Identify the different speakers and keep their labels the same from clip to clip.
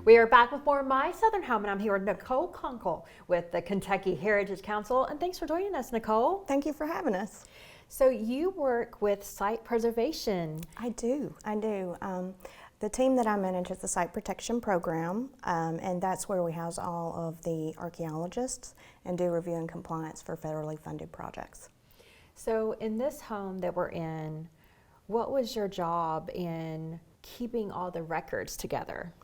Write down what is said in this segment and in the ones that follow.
Speaker 1: We are back with more of My Southern Home, and I'm here with Nicole Konkol with the Kentucky Heritage Council. And thanks for joining us, Nicole.
Speaker 2: Thank you for having us.
Speaker 1: So you work with site preservation.
Speaker 2: I do. The team that I manage is the Site Protection Program, and that's where we house all of the archaeologists and do review and compliance for federally funded projects.
Speaker 1: So in this home that we're in, what was your job in keeping all the records together?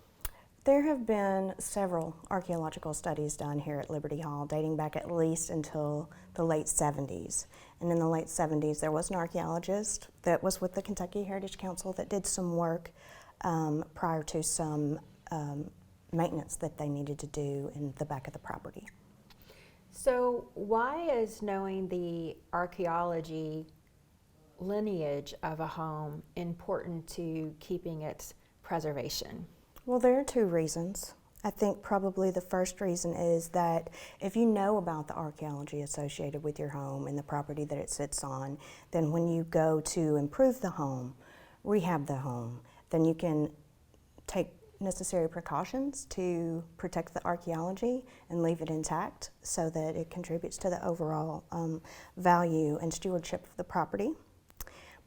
Speaker 2: There have been several archaeological studies done here at Liberty Hall dating back at least until the late 70s. And in the late 70s there was an archaeologist that was with the Kentucky Heritage Council that did some work prior to some maintenance that they needed to do in the back of the property.
Speaker 1: So why is knowing the archaeology lineage of a home important to keeping its preservation?
Speaker 2: Well, there are two reasons. I think probably the first reason is that if you know about the archaeology associated with your home and the property that it sits on, then when you go to improve the home, rehab the home, then you can take necessary precautions to protect the archaeology and leave it intact so that it contributes to the overall value and stewardship of the property.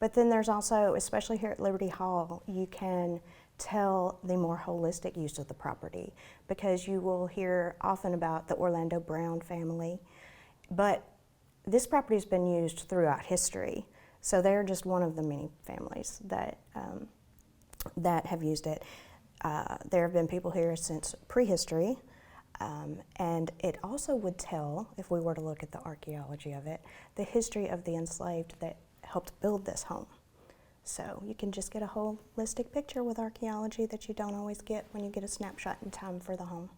Speaker 2: But then there's also, especially here at Liberty Hall, you can tell the more holistic use of the property, because you will hear often about the Orlando Brown family, but this property has been used throughout history, so they're just one of the many families that that have used it. There have been people here since prehistory, and it also would tell, if we were to look at the archaeology of it, the history of the enslaved that helped build this home. So you can just get a holistic picture with archaeology that you don't always get when you get a snapshot in time for the home.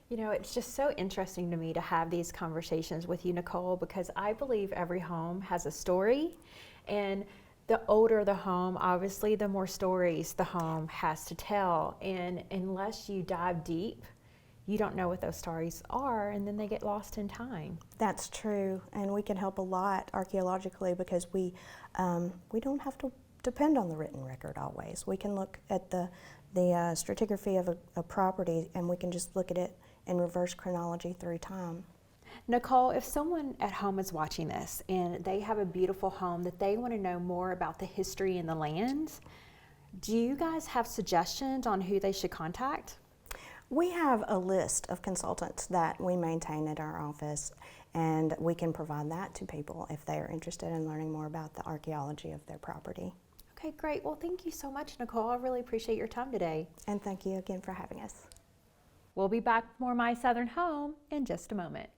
Speaker 1: You know, it's just so interesting to me to have these conversations with you, Nicole, because I believe every home has a story, and the older the home, obviously, the more stories the home has to tell. And unless you dive deep, you don't know what those stories are, and then they get lost in time.
Speaker 2: That's true, and we can help a lot archaeologically because we don't have to depend on the written record always. We can look at the stratigraphy of a property, and we can just look at it in reverse chronology through time.
Speaker 1: Nicole, if someone at home is watching this and they have a beautiful home that they want to know more about the history and the land, do you guys have suggestions on who they should contact?
Speaker 2: We have a list of consultants that we maintain at our office, and we can provide that to people if they are interested in learning more about the archaeology of their property.
Speaker 1: Okay, great. Well, thank you so much, Nicole. I really appreciate your time today.
Speaker 2: And thank you again for having us.
Speaker 1: We'll be back with more My Southern Home in just a moment.